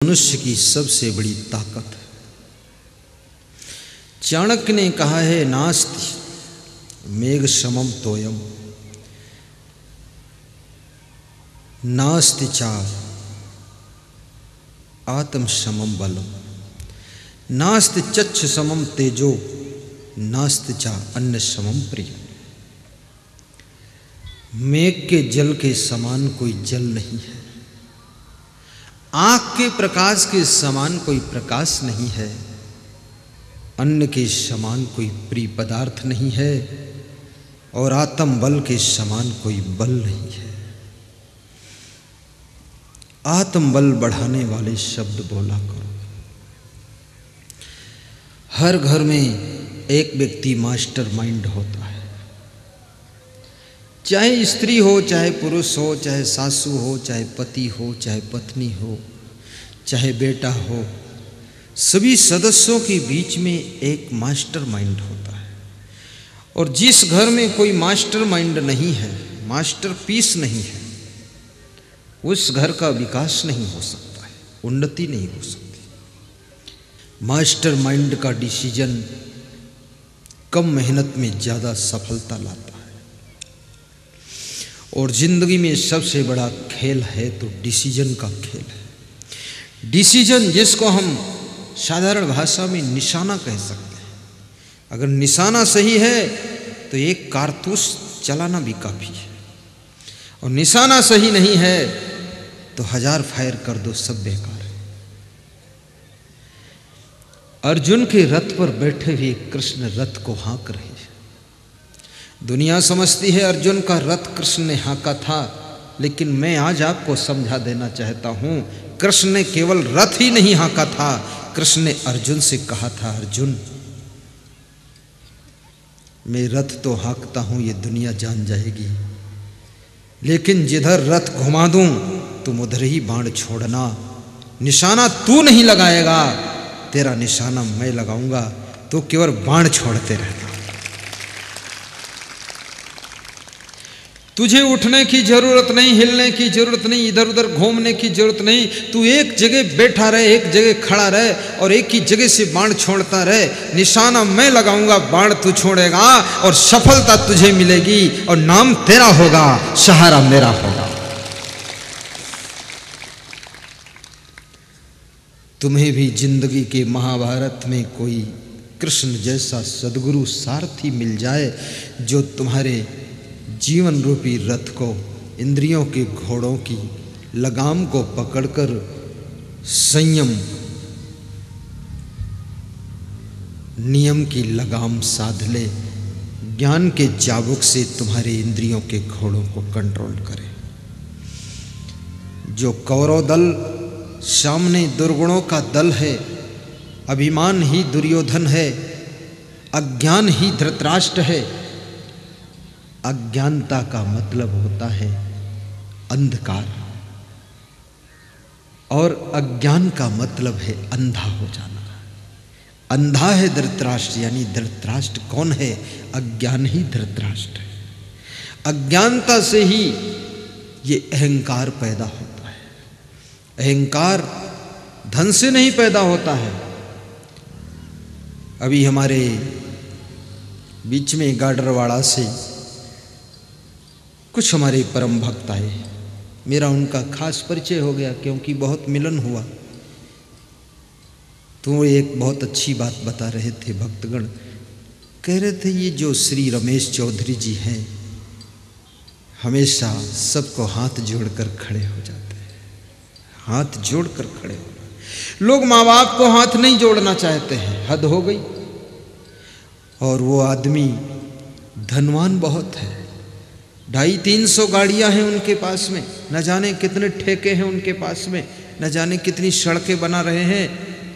मनुष्य की सबसे बड़ी ताकत है। चाणक्य ने कहा है, नास्ति मेघ समम तोयम, नास्ति चा आत्म समम बलम, नास्ति चच्छ समम तेजो, नास्ति चा अन्न समम प्रिय। मेघ के जल के समान कोई जल नहीं है, आँख के प्रकाश के समान कोई प्रकाश नहीं है, अन्न के समान कोई प्रिय पदार्थ नहीं है, और आत्म बल के समान कोई बल नहीं है। आत्म बल बढ़ाने वाले शब्द बोला करो। हर घर में एक व्यक्ति मास्टर माइंड होता है, चाहे स्त्री हो, चाहे पुरुष हो, चाहे सासू हो, चाहे पति हो, चाहे पत्नी हो, चाहे बेटा हो, सभी सदस्यों के बीच में एक मास्टर माइंड होता है। और जिस घर में कोई मास्टर माइंड नहीं है, मास्टर पीस नहीं है, उस घर का विकास नहीं हो सकता है, उन्नति नहीं हो सकती। मास्टर माइंड का डिसीजन कम मेहनत में ज़्यादा सफलता लाता है। और जिंदगी में सबसे बड़ा खेल है तो डिसीजन का खेल है। डिसीजन जिसको हम साधारण भाषा में निशाना कह सकते हैं। अगर निशाना सही है तो एक कारतूस चलाना भी काफ़ी है, और निशाना सही नहीं है तो 1000 फायर कर दो, सब बेकार है। अर्जुन के रथ पर बैठे हुए कृष्ण रथ को हाँक रहे हैं। दुनिया समझती है अर्जुन का रथ कृष्ण ने हाँका था, लेकिन मैं आज आपको समझा देना चाहता हूं, कृष्ण ने केवल रथ ही नहीं हाँका था, कृष्ण ने अर्जुन से कहा था, अर्जुन मैं रथ तो हाँकता हूं, ये दुनिया जान जाएगी, लेकिन जिधर रथ घुमा दूं तुम उधर ही बाण छोड़ना। निशाना तू नहीं लगाएगा, तेरा निशाना मैं लगाऊंगा, तो केवल बाण छोड़ते रहना। तुझे उठने की जरूरत नहीं, हिलने की जरूरत नहीं, इधर उधर घूमने की जरूरत नहीं। तू एक जगह बैठा रहे, एक जगह खड़ा रहे, और एक ही जगह से बाण छोड़ता रहे। निशाना मैं लगाऊंगा, बाण तू छोड़ेगा, और सफलता तुझे मिलेगी, और नाम तेरा होगा, सहारा मेरा होगा। तुम्हें भी जिंदगी के महाभारत में कोई कृष्ण जैसा सद्गुरु सारथी मिल जाए, जो तुम्हारे जीवन रूपी रथ को, इंद्रियों के घोड़ों की लगाम को पकड़कर संयम नियम की लगाम साध ले, ज्ञान के चाबुक से तुम्हारे इंद्रियों के घोड़ों को कंट्रोल करे। जो कौरव दल सामने दुर्गुणों का दल है, अभिमान ही दुर्योधन है, अज्ञान ही धृतराष्ट्र है। अज्ञानता का मतलब होता है अंधकार, और अज्ञान का मतलब है अंधा हो जाना। अंधा है धृतराष्ट्र, यानी धृतराष्ट्र कौन है? अज्ञान ही धृतराष्ट्र है। अज्ञानता से ही ये अहंकार पैदा होता है। अहंकार धन से नहीं पैदा होता है। अभी हमारे बीच में गाडरवाड़ा से कुछ हमारे परम भक्त आए, मेरा उनका खास परिचय हो गया, क्योंकि बहुत मिलन हुआ। तो वो एक बहुत अच्छी बात बता रहे थे। भक्तगण कह रहे थे, ये जो श्री रमेश चौधरी जी हैं, हमेशा सबको हाथ जोड़कर खड़े हो जाते हैं। हाथ जोड़कर खड़े हो। लोग माँ बाप को हाथ नहीं जोड़ना चाहते हैं, हद हो गई। और वो आदमी धनवान बहुत है, 250-300 गाड़ियां हैं उनके पास में, न जाने कितने ठेके हैं उनके पास में, न जाने कितनी सड़कें बना रहे हैं,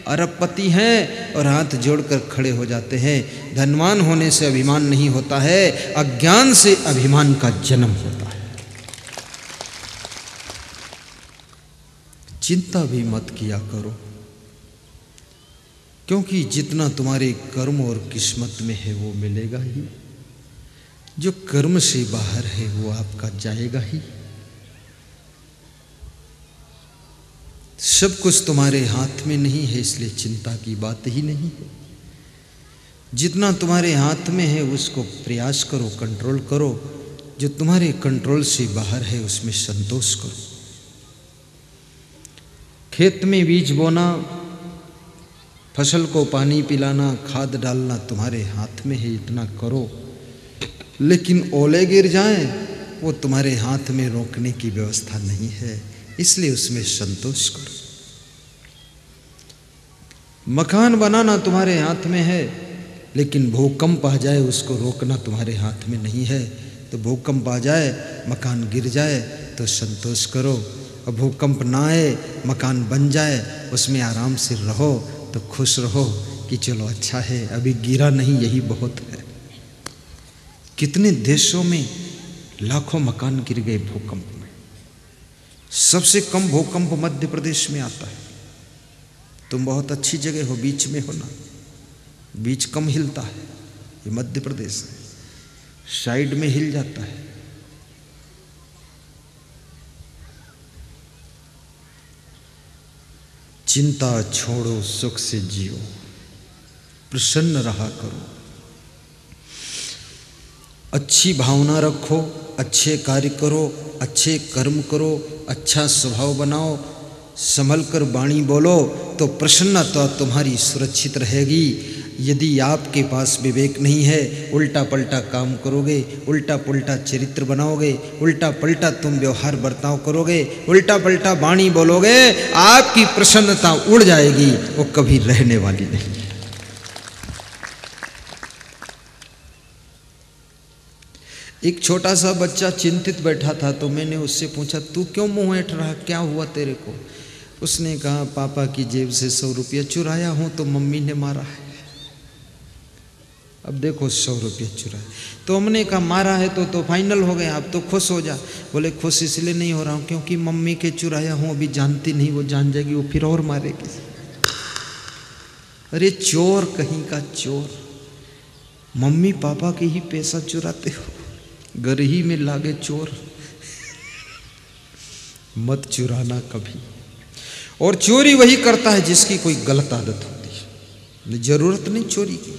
अरबपति हैं, और हाथ जोड़कर खड़े हो जाते हैं। धनवान होने से अभिमान नहीं होता है, अज्ञान से अभिमान का जन्म होता है। चिंता भी मत किया करो, क्योंकि जितना तुम्हारे कर्म और किस्मत में है वो मिलेगा ही। जो कर्म से बाहर है वो आपका जाएगा ही। सब कुछ तुम्हारे हाथ में नहीं है, इसलिए चिंता की बात ही नहीं है। जितना तुम्हारे हाथ में है उसको प्रयास करो, कंट्रोल करो। जो तुम्हारे कंट्रोल से बाहर है उसमें संतोष करो। खेत में बीज बोना, फसल को पानी पिलाना, खाद डालना तुम्हारे हाथ में है, इतना करो। लेकिन ओले गिर जाएं वो तुम्हारे हाथ में रोकने की व्यवस्था नहीं है, इसलिए उसमें संतोष करो। मकान बनाना तुम्हारे हाथ में है, लेकिन भूकंप आ जाए उसको रोकना तुम्हारे हाथ में नहीं है। तो भूकंप आ जाए, मकान गिर जाए तो संतोष करो, और भूकंप ना आए, मकान बन जाए, उसमें आराम से रहो तो खुश रहो कि चलो अच्छा है, अभी गिरा नहीं, यही बहुत है। कितने देशों में लाखों मकान गिर गए भूकंप में। सबसे कम भूकंप मध्य प्रदेश में आता है। तुम बहुत अच्छी जगह हो, बीच में हो ना, बीच कम हिलता है, ये मध्य प्रदेश है, साइड में हिल जाता है। चिंता छोड़ो, सुख से जियो, प्रसन्न रहा करो, अच्छी भावना रखो, अच्छे कार्य करो, अच्छे कर्म करो, अच्छा स्वभाव बनाओ, संभल कर वाणी बोलो तो प्रसन्नता तुम्हारी सुरक्षित रहेगी। यदि आपके पास विवेक नहीं है, उल्टा पलटा काम करोगे, उल्टा पुल्टा चरित्र बनाओगे, उल्टा पलटा तुम व्यवहार बर्ताव करोगे, उल्टा पलटा वाणी बोलोगे, आपकी प्रसन्नता उड़ जाएगी, वो कभी रहने वाली नहीं। एक छोटा सा बच्चा चिंतित बैठा था, तो मैंने उससे पूछा, तू क्यों मुंह ऐंठ रहा, क्या हुआ तेरे को? उसने कहा, पापा की जेब से 100 रुपया चुराया हूं तो मम्मी ने मारा है। अब देखो 100 रुपया चुराया, तो हमने कहा मारा है तो फाइनल हो गया, अब तो खुश हो जा। बोले खुश इसलिए नहीं हो रहा हूँ क्योंकि मम्मी के चुराया हूँ, अभी जानती नहीं, वो जान जाएगी, वो फिर और मारेगी। अरे चोर कहीं का चोर, मम्मी पापा के ही पैसा चुराते हो, घर ही में लागे चोर। मत चुराना कभी। और चोरी वही करता है जिसकी कोई गलत आदत होती है, जरूरत नहीं चोरी की।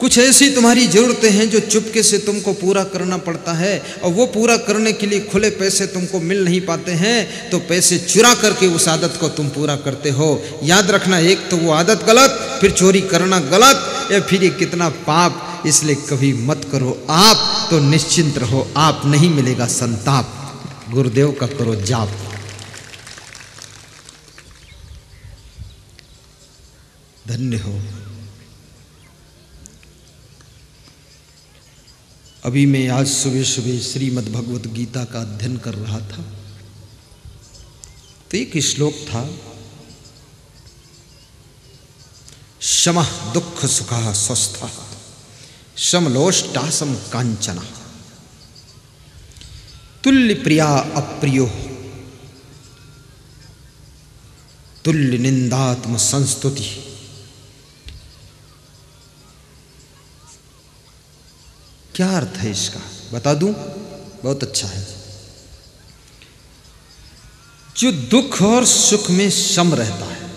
कुछ ऐसी तुम्हारी जरूरतें हैं जो चुपके से तुमको पूरा करना पड़ता है, और वो पूरा करने के लिए खुले पैसे तुमको मिल नहीं पाते हैं, तो पैसे चुरा करके उस आदत को तुम पूरा करते हो। याद रखना, एक तो वो आदत गलत, फिर चोरी करना गलत, या फिर ये कितना पाप, इसलिए कभी मत करो। आप तो निश्चिंत रहो, आप नहीं मिलेगा संताप। गुरुदेव का करो जाप। धन्य हो। अभी मैं आज सुबह सुबह श्रीमद् भगवत गीता का अध्ययन कर रहा था, तो एक श्लोक था, शमः दुख सुखः स्वस्थः समलोष्टासम कांचना तुल्य प्रिया अप्रियो तुल्य निंदात्म संस्तुति। क्या अर्थ है इसका बता दूं? बहुत अच्छा है। जो दुख और सुख में सम रहता है,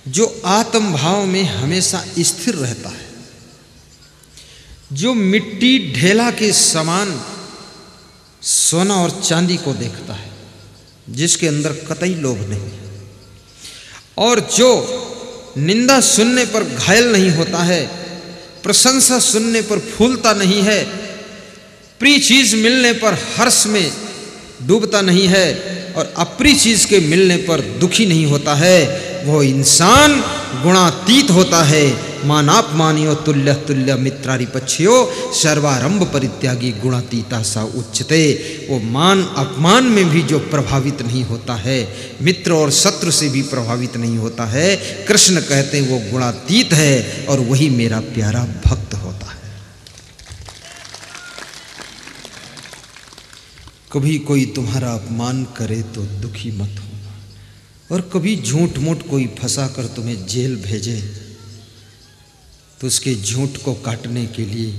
जो आत्म भाव में हमेशा स्थिर रहता है, जो मिट्टी ढेला के समान सोना और चांदी को देखता है, जिसके अंदर कतई लोभ नहीं है, और जो निंदा सुनने पर घायल नहीं होता है, प्रशंसा सुनने पर फूलता नहीं है, प्रिय चीज मिलने पर हर्ष में डूबता नहीं है, और अप्रिय चीज के मिलने पर दुखी नहीं होता है, वो इंसान गुणातीत होता है। मानापमानियो तुल्य तुल्य मित्रारिपक्षयो सर्वारंभ परित्यागी गुणातीता सा उच्चते। वो मान अपमान में भी जो प्रभावित नहीं होता है, मित्र और शत्रु से भी प्रभावित नहीं होता है, कृष्ण कहते हैं वो गुणातीत है, और वही मेरा प्यारा भक्त होता है। कभी कोई तुम्हारा अपमान करे तो दुखी मत हो, और कभी झूठ मूठ कोई फंसा कर तुम्हें जेल भेजे तो उसके झूठ को काटने के लिए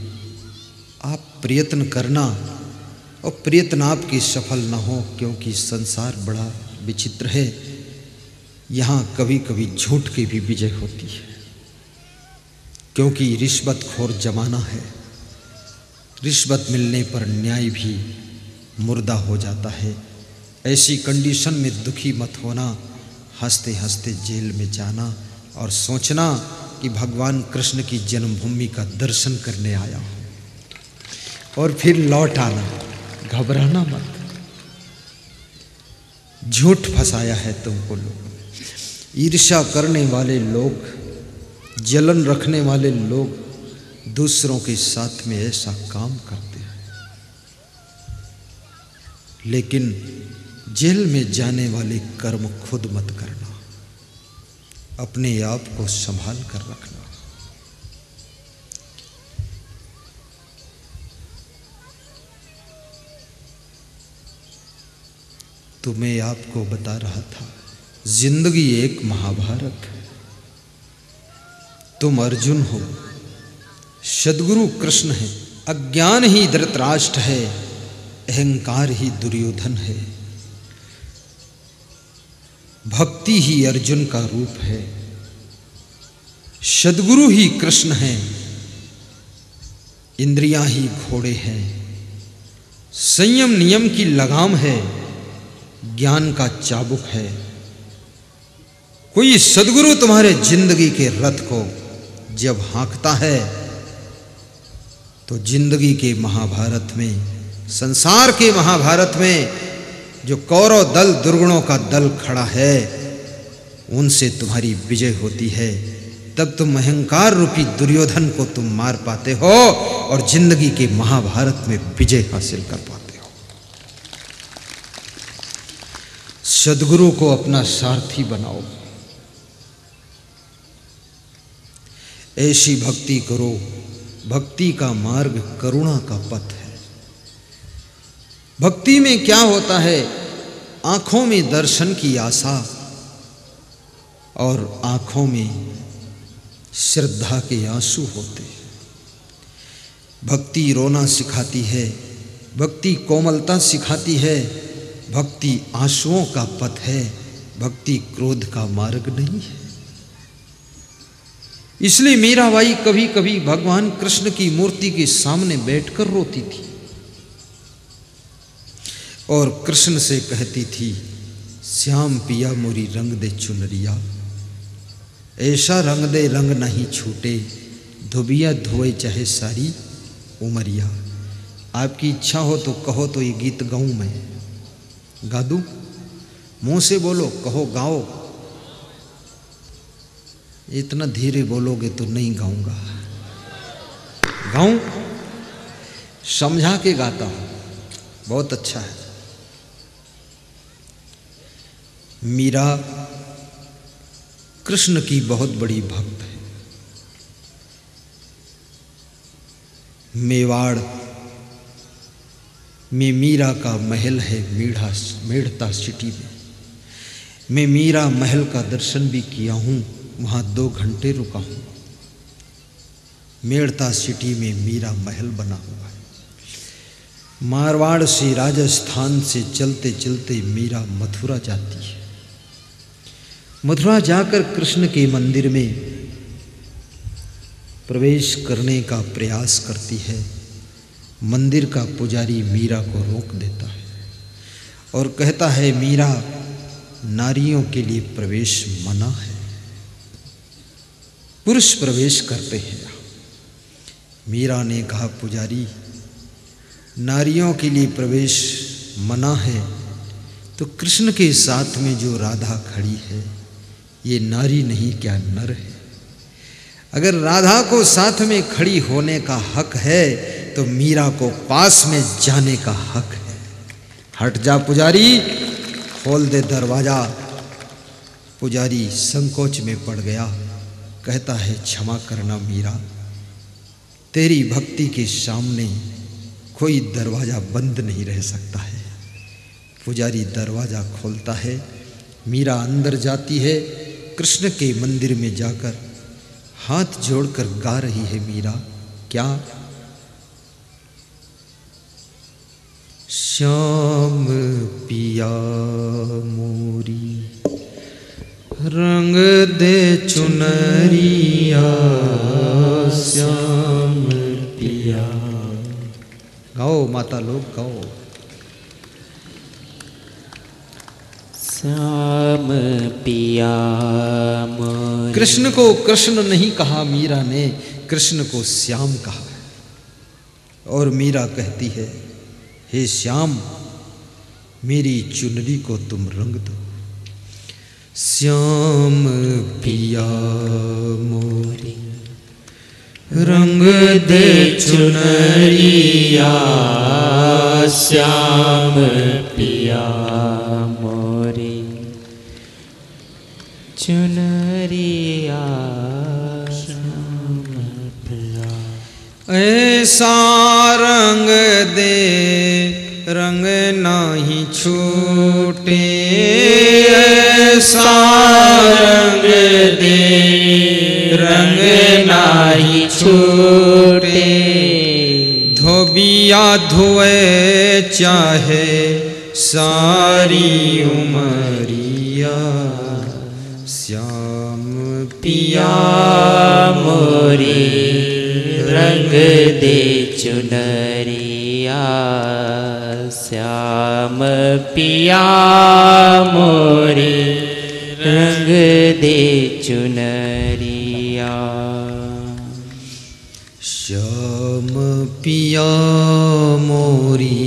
आप प्रयत्न करना, और प्रयत्न आपकी सफल न हो, क्योंकि संसार बड़ा विचित्र है, यहाँ कभी कभी झूठ की भी विजय होती है, क्योंकि रिश्वतखोर जमाना है। रिश्वत मिलने पर न्याय भी मुर्दा हो जाता है। ऐसी कंडीशन में दुखी मत होना, हंसते हंसते जेल में जाना और सोचना कि भगवान कृष्ण की जन्मभूमि का दर्शन करने आया हूँ और फिर लौट आना। घबराना मत, झूठ फंसाया है तुमको लोग। ईर्ष्या करने वाले लोग, जलन रखने वाले लोग दूसरों के साथ में ऐसा काम करते हैं, लेकिन जेल में जाने वाले कर्म खुद मत करना, अपने आप को संभाल कर रखना। तो मैं आपको बता रहा था, जिंदगी एक महाभारत है। तुम अर्जुन हो, सद्गुरु कृष्ण है, अज्ञान ही धृतराष्ट्र है, अहंकार ही दुर्योधन है, भक्ति ही अर्जुन का रूप है, सद्गुरु ही कृष्ण है, इंद्रियां ही घोड़े हैं, संयम नियम की लगाम है, ज्ञान का चाबुक है। कोई सद्गुरु तुम्हारे जिंदगी के रथ को जब हाँकता है तो जिंदगी के महाभारत में, संसार के महाभारत में जो कौरव दल, दुर्गुणों का दल खड़ा है, उनसे तुम्हारी विजय होती है। तब तुम अहंकार रूपी दुर्योधन को तुम मार पाते हो और जिंदगी के महाभारत में विजय हासिल कर पाते हो। सद्गुरु को अपना सारथी बनाओ, ऐसी भक्ति करो। भक्ति का मार्ग करुणा का पथ है। भक्ति में क्या होता है, आंखों में दर्शन की आशा और आंखों में श्रद्धा के आंसू होते हैं। भक्ति रोना सिखाती है, भक्ति कोमलता सिखाती है, भक्ति आंसुओं का पथ है, भक्ति क्रोध का मार्ग नहीं है। इसलिए मीराबाई कभी कभी भगवान कृष्ण की मूर्ति के सामने बैठकर रोती थी और कृष्ण से कहती थी, श्याम पिया मोरी रंग दे चुनरिया, ऐसा रंग दे रंग नहीं छूटे, धोबिया धोए चाहे सारी उमरिया। आपकी इच्छा हो तो कहो तो ये गीत गाऊं मैं, गा दूं? मुंह से बोलो, कहो गाओ। इतना धीरे बोलोगे तो नहीं गाऊंगा। गाऊं? समझा के गाता हूं, बहुत अच्छा है। मीरा कृष्ण की बहुत बड़ी भक्त है। मेवाड़ में मीरा का महल है, मेड़ता सिटी में। मैं मीरा महल का दर्शन भी किया हूँ, वहाँ 2 घंटे रुका हूँ। मेड़ता सिटी में मीरा महल बना हुआ है। मारवाड़ से, राजस्थान से चलते चलते मीरा मथुरा जाती है। मथुरा जाकर कृष्ण के मंदिर में प्रवेश करने का प्रयास करती है। मंदिर का पुजारी मीरा को रोक देता है और कहता है, मीरा, नारियों के लिए प्रवेश मना है, पुरुष प्रवेश करते हैं। मीरा ने कहा, पुजारी, नारियों के लिए प्रवेश मना है तो कृष्ण के साथ में जो राधा खड़ी है, ये नारी नहीं क्या नर है? अगर राधा को साथ में खड़ी होने का हक है तो मीरा को पास में जाने का हक है। हट जा पुजारी, खोल दे दरवाजा। पुजारी संकोच में पड़ गया, कहता है, क्षमा करना मीरा, तेरी भक्ति के सामने कोई दरवाजा बंद नहीं रह सकता है। पुजारी दरवाजा खोलता है, मीरा अंदर जाती है। कृष्ण के मंदिर में जाकर हाथ जोड़कर गा रही है मीरा, क्या? श्याम पिया मोरी रंग दे चुनरिया श्याम पिया। गाओ माता लोग गाओ। श्याम पिया मोरी। कृष्ण को कृष्ण नहीं कहा मीरा ने, कृष्ण को श्याम कहा। और मीरा कहती है, हे श्याम मेरी चुनरी को तुम रंग दो। श्याम पिया मोरी रंग दे चुनरिया श्याम पिया मोरी चुनरिया श्याम पिया। ऐसा रंग दे रंग नाही छूटे, ऐसा रंग दे रंग नाही छूटे। धोबिया धोए चाहे सारी उमरिया श्याम पिया मोरी रंग दे चुनरिया श्याम पिया मोरी रंग दे चुनरिया। श्याम पिया मोरी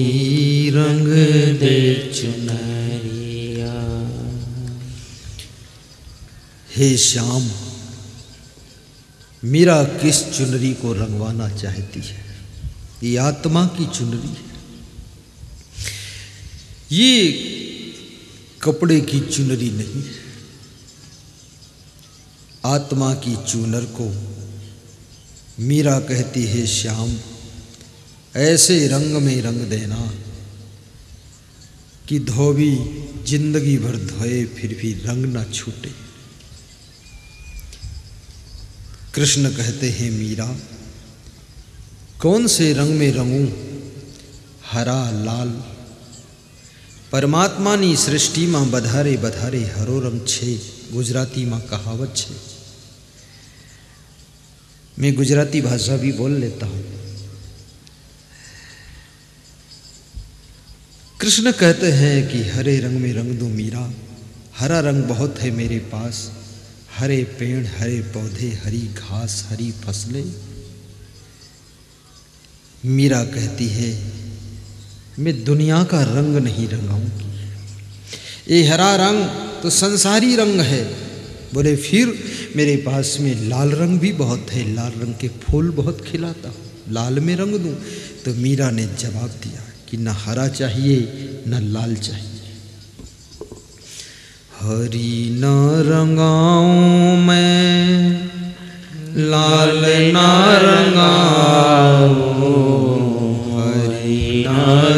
रंग दे चुनरिया। हे श्याम मीरा किस चुनरी को रंगवाना चाहती है? ये आत्मा की चुनरी है, ये कपड़े की चुनरी नहीं है। आत्मा की चुनर को मीरा कहती है, श्याम ऐसे रंग में रंग देना कि धोबी जिंदगी भर धोए फिर भी रंग ना छूटे। कृष्ण कहते हैं, मीरा कौन से रंग में रंगूं? हरा लाल परमात्मानी सृष्टि मां बधारे बधारे हरो रंग छे। गुजराती मां कहावत छे। मैं गुजराती भाषा भी बोल लेता हूं। कृष्ण कहते हैं कि हरे रंग में रंग दूं मीरा। हरा रंग बहुत है मेरे पास, हरे पेड़ हरे पौधे हरी घास हरी फसलें। मीरा कहती है, मैं दुनिया का रंग नहीं रंगाऊंगी। ये हरा रंग तो संसारी रंग है। बोले फिर मेरे पास में लाल रंग भी बहुत है, लाल रंग के फूल बहुत खिलाता हूँ, लाल में रंग दूं। तो मीरा ने जवाब दिया कि न हरा चाहिए न लाल चाहिए। हरी न रंगाऊं मैं लाल न रंगाऊं, हरी न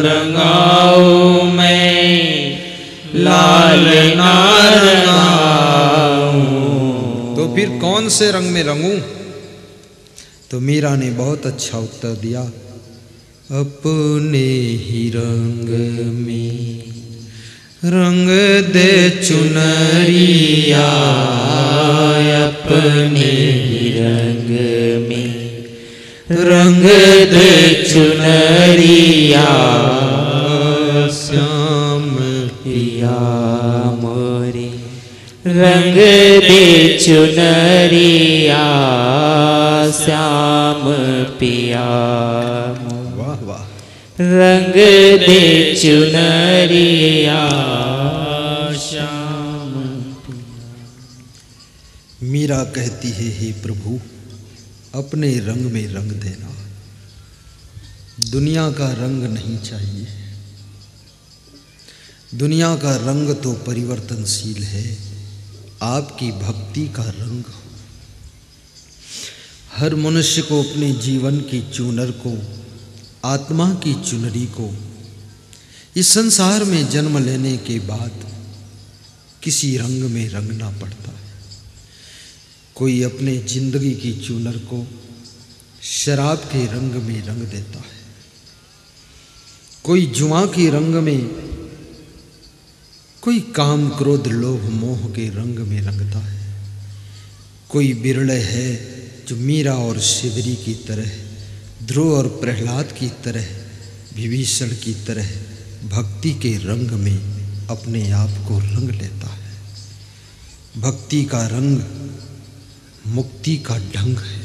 रंगाऊं मैं लाल न रंगाऊं। तो फिर कौन से रंग में रंगूं? तो मीरा ने बहुत अच्छा उत्तर दिया, अपने ही रंग में रंग दे चुनरिया, अपने ही रंग में रंग दे चुनरिया। श्याम पिया मोरी रंग दे चुनरिया श्याम पिया। वाह वाह। रंग दे चुनरिया श्याम पिया। मीरा कहती है, हे प्रभु अपने रंग में रंग देना, दुनिया का रंग नहीं चाहिए। दुनिया का रंग तो परिवर्तनशील है, आपकी भक्ति का रंग हो। हर मनुष्य को अपने जीवन की चुनर को, आत्मा की चुनरी को इस संसार में जन्म लेने के बाद किसी रंग में रंगना पड़ता है। कोई अपने जिंदगी की चुनर को शराब के रंग में रंग देता है, कोई जुआ के रंग में, कोई काम क्रोध लोभ मोह के रंग में रंगता है। कोई बिरले है जो मीरा और शिवरी की तरह, ध्रुव और प्रहलाद की तरह, विभीषण की तरह भक्ति के रंग में अपने आप को रंग लेता है। भक्ति का रंग मुक्ति का ढंग है।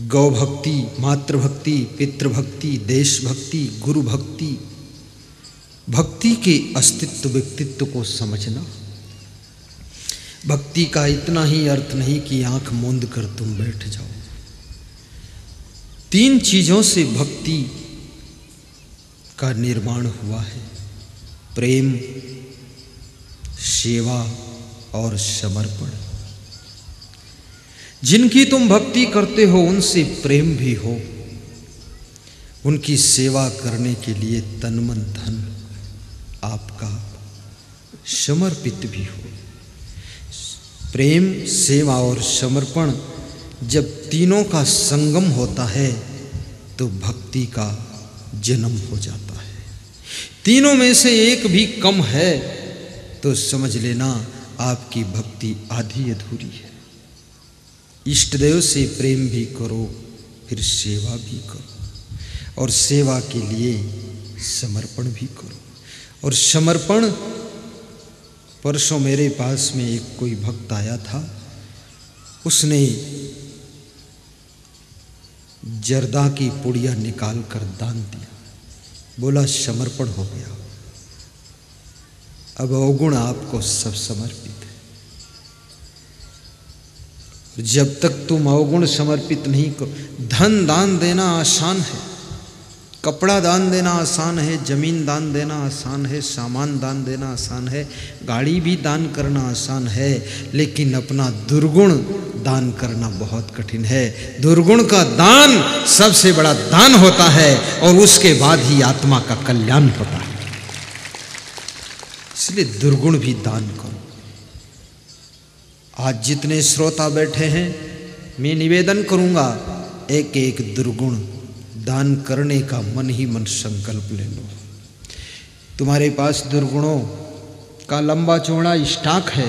गौ भक्ति, मातृभक्ति, पितृभक्ति, देशभक्ति, गुरु भक्ति, भक्ति के अस्तित्व व्यक्तित्व को समझना। भक्ति का इतना ही अर्थ नहीं कि आंख मूंद कर तुम बैठ जाओ। 3 चीजों से भक्ति का निर्माण हुआ है: प्रेम, सेवा और समर्पण। जिनकी तुम भक्ति करते हो उनसे प्रेम भी हो, उनकी सेवा करने के लिए तन मन धन आपका समर्पित भी हो। प्रेम, सेवा और समर्पण जब तीनों का संगम होता है तो भक्ति का जन्म हो जाता है। तीनों में से एक भी कम है तो समझ लेना आपकी भक्ति आधी अधूरी है। इष्ट देव से प्रेम भी करो, फिर सेवा भी करो, और सेवा के लिए समर्पण भी करो। और समर्पण, परसों मेरे पास में एक कोई भक्त आया था, उसने जर्दा की पुड़िया निकाल कर दान दिया, बोला समर्पण हो गया। अब अवगुण आपको सब समर्पित है। जब तक तुम अवगुण समर्पित नहीं करो, धन दान देना आसान है, कपड़ा दान देना आसान है, जमीन दान देना आसान है, सामान दान देना आसान है, गाड़ी भी दान करना आसान है, लेकिन अपना दुर्गुण दान करना बहुत कठिन है। दुर्गुण का दान सबसे बड़ा दान होता है और उसके बाद ही आत्मा का कल्याण होता है। इसलिए दुर्गुण भी दान करो। आज जितने श्रोता बैठे हैं, मैं निवेदन करूंगा, एक एक दुर्गुण दान करने का मन ही मन संकल्प ले लो। तुम्हारे पास दुर्गुणों का लंबा चौड़ा स्टॉक है,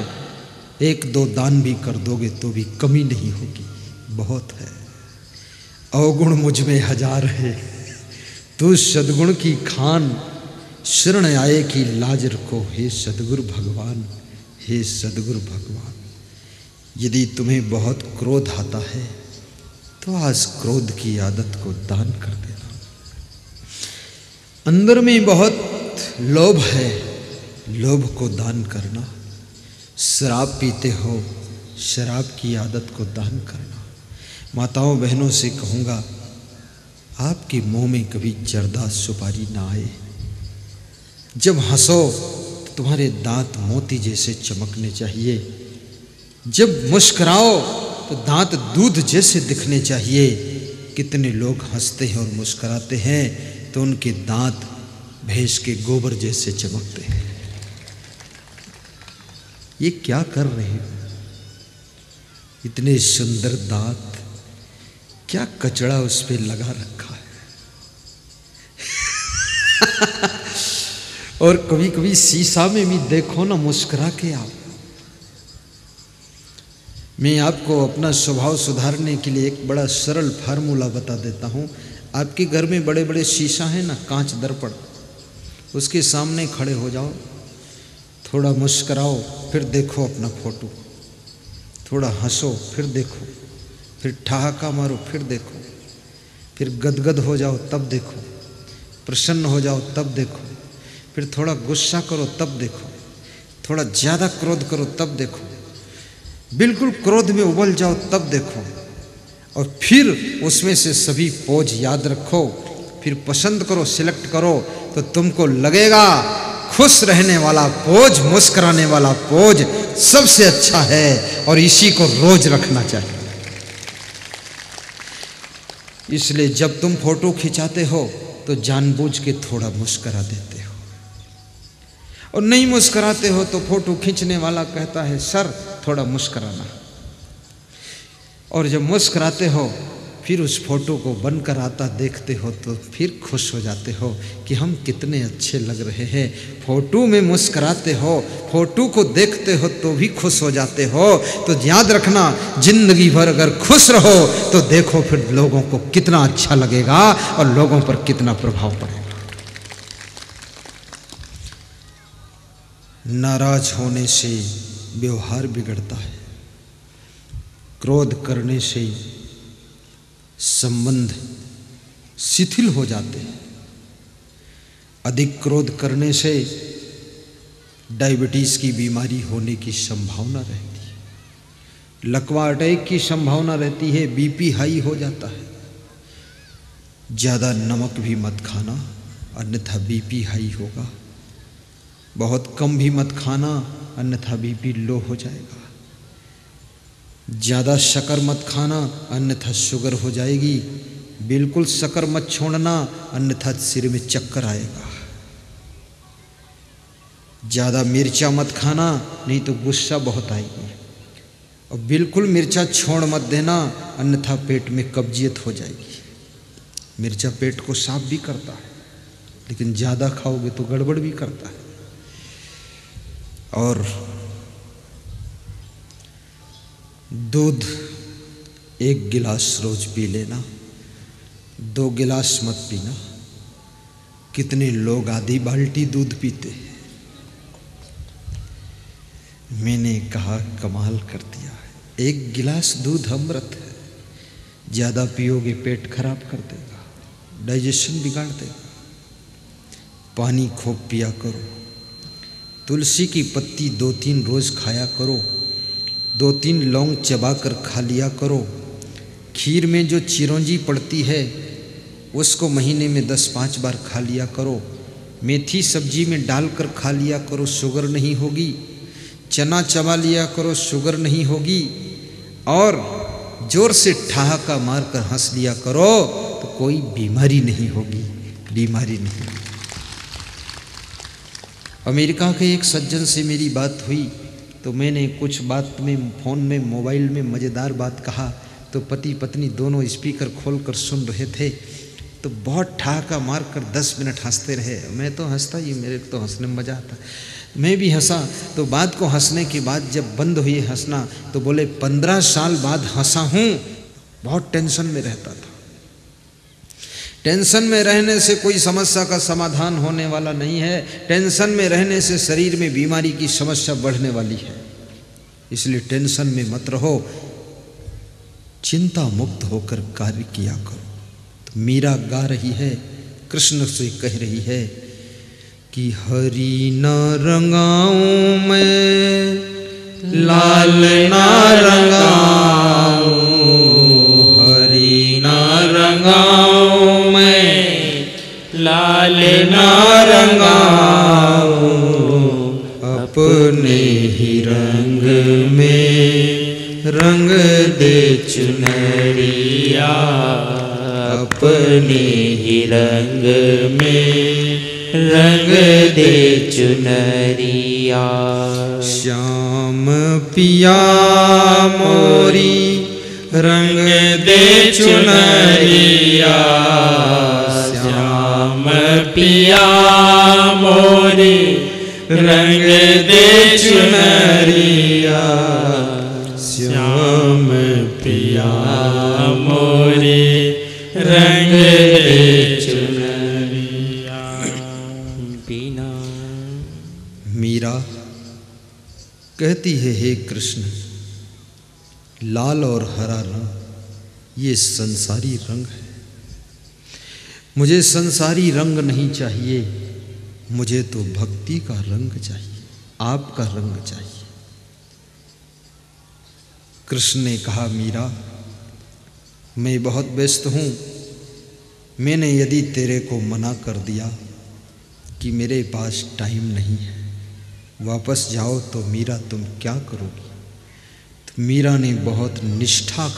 1-2 दान भी कर दोगे तो भी कमी नहीं होगी, बहुत है। अवगुण मुझ में 1000 है, तू सद्गुण की खान, शरण आए की लाज रखो, हे सद्गुरु भगवान, हे सद्गुरु भगवान। यदि तुम्हें बहुत क्रोध आता है तो आज क्रोध की आदत को दान कर देना। अंदर में बहुत लोभ है, लोभ को दान करना। शराब पीते हो, शराब की आदत को दान करना। माताओं बहनों से कहूँगा, आपके मुंह में कभी जर्दा सुपारी ना आए। जब हंसो तो तुम्हारे दांत मोती जैसे चमकने चाहिए। जब मुस्कुराओ तो दांत दूध जैसे दिखने चाहिए। कितने लोग हंसते हैं और मुस्कुराते हैं तो उनके दांत भैंस के गोबर जैसे चमकते हैं। ये क्या कर रहे हो? इतने सुंदर दांत, क्या कचड़ा उस पे लगा रखा है। और कभी कभी शीशा में भी देखो ना, मुस्कुरा के आप। मैं आपको अपना स्वभाव सुधारने के लिए एक बड़ा सरल फार्मूला बता देता हूँ। आपके घर में बड़े बड़े शीशा है ना, कांच दर्पण, उसके सामने खड़े हो जाओ, थोड़ा मुस्कुराओ, फिर देखो अपना फोटो, थोड़ा हंसो, फिर देखो, फिर ठहाका मारो, फिर देखो, फिर गदगद हो जाओ तब देखो, प्रसन्न हो जाओ तब देखो, फिर थोड़ा गुस्सा करो तब देखो, थोड़ा ज़्यादा क्रोध करो तब देखो, बिल्कुल क्रोध में उबल जाओ तब देखो, और फिर उसमें से सभी पोज याद रखो, फिर पसंद करो, सिलेक्ट करो, तो तुमको लगेगा खुश रहने वाला पोज, मुस्कुराने वाला पोज सबसे अच्छा है और इसी को रोज रखना चाहिए। इसलिए जब तुम फोटो खिंचाते हो तो जानबूझ के थोड़ा मुस्कुरा देते हो, और नहीं मुस्कुराते हो तो फोटो खींचने वाला कहता है सर थोड़ा मुस्कुराना, और जब मुस्कुराते हो फिर उस फोटो को बनकर आता देखते हो तो फिर खुश हो जाते हो कि हम कितने अच्छे लग रहे हैं। फोटो में मुस्कुराते हो, फोटो को देखते हो तो भी खुश हो जाते हो। तो याद रखना, जिंदगी भर अगर खुश रहो तो देखो फिर लोगों को कितना अच्छा लगेगा और लोगों पर कितना प्रभाव पड़ेगा। नाराज होने से व्यवहार बिगड़ता है, क्रोध करने से संबंध शिथिल हो जाते हैं, अधिक क्रोध करने से डायबिटीज की बीमारी होने की संभावना रहती है, लकवा अटैक की संभावना रहती है, बीपी हाई हो जाता है। ज़्यादा नमक भी मत खाना अन्यथा बीपी हाई होगा, बहुत कम भी मत खाना अन्यथा बीपी लो हो जाएगा। ज़्यादा शक्कर मत खाना अन्यथा शुगर हो जाएगी, बिल्कुल शक्कर मत छोड़ना अन्यथा सिर में चक्कर आएगा। ज़्यादा मिर्चा मत खाना नहीं तो गुस्सा बहुत आएगी, और बिल्कुल मिर्चा छोड़ मत देना अन्यथा पेट में कब्जियत हो जाएगी। मिर्चा पेट को साफ भी करता है लेकिन ज़्यादा खाओगे तो गड़बड़ भी करता है। और दूध 1 गिलास रोज पी लेना, 2 गिलास मत पीना। कितने लोग आधी बाल्टी दूध पीते हैं। मैंने कहा कमाल कर दिया है, 1 गिलास दूध अमृत है। ज़्यादा पियोगे पेट खराब कर देगा, डाइजेशन बिगाड़ देगा। पानी खूब पिया करो, तुलसी की पत्ती 2-3 रोज खाया करो, 2-3 लौंग चबा कर खा लिया करो। खीर में जो चिरौंजी पड़ती है उसको महीने में 10-5 बार खा लिया करो। मेथी सब्जी में डालकर खा लिया करो, शुगर नहीं होगी। चना चबा लिया करो, शुगर नहीं होगी। और जोर से ठहाका मार कर हंस लिया करो तो कोई बीमारी नहीं होगी, बीमारी नहीं होगी। अमेरिका के एक सज्जन से मेरी बात हुई तो मैंने कुछ बात में फ़ोन में मोबाइल में मज़ेदार बात कहा तो पति पत्नी दोनों स्पीकर खोलकर सुन रहे थे। तो बहुत ठहाका मार कर 10 मिनट हंसते रहे। मैं तो हंसता ही, मेरे तो हंसने में मज़ा आता। मैं भी हंसा। तो बात को हंसने के बाद जब बंद हुई हंसना तो बोले 15 साल बाद हंसा हूँ, बहुत टेंशन में रहता था। टेंशन में रहने से कोई समस्या का समाधान होने वाला नहीं है। टेंशन में रहने से शरीर में बीमारी की समस्या बढ़ने वाली है। इसलिए टेंशन में मत रहो, चिंता मुक्त होकर कार्य किया करो। तो मीरा गा रही है, कृष्ण से कह रही है कि हरि न रंगाऊं मैं, लाल न रंगाऊं, हरि न रंगाऊं मैं, लाल न रंगाऊं, अपने ही रंग में रंग दे चुनरिया, अपने ही रंग में रंग दे चुनरिया। श्याम पिया मोरी रंग दे चुनरिया, श्याम पिया मोरी रंग दे चुनरिया, श्याम पिया मोरी रंग दे चुनरिया। बिना मीरा कहती है, हे कृष्ण, लाल और हरा रंग ये संसारी रंग है। मुझे संसारी रंग नहीं चाहिए, मुझे तो भक्ति का रंग चाहिए, आपका रंग चाहिए। कृष्ण ने कहा, मीरा मैं बहुत व्यस्त हूँ, मैंने यदि तेरे को मना कर दिया कि मेरे पास टाइम नहीं है, वापस जाओ, तो मीरा तुम क्या करोगी? तो मीरा ने बहुत निष्ठा का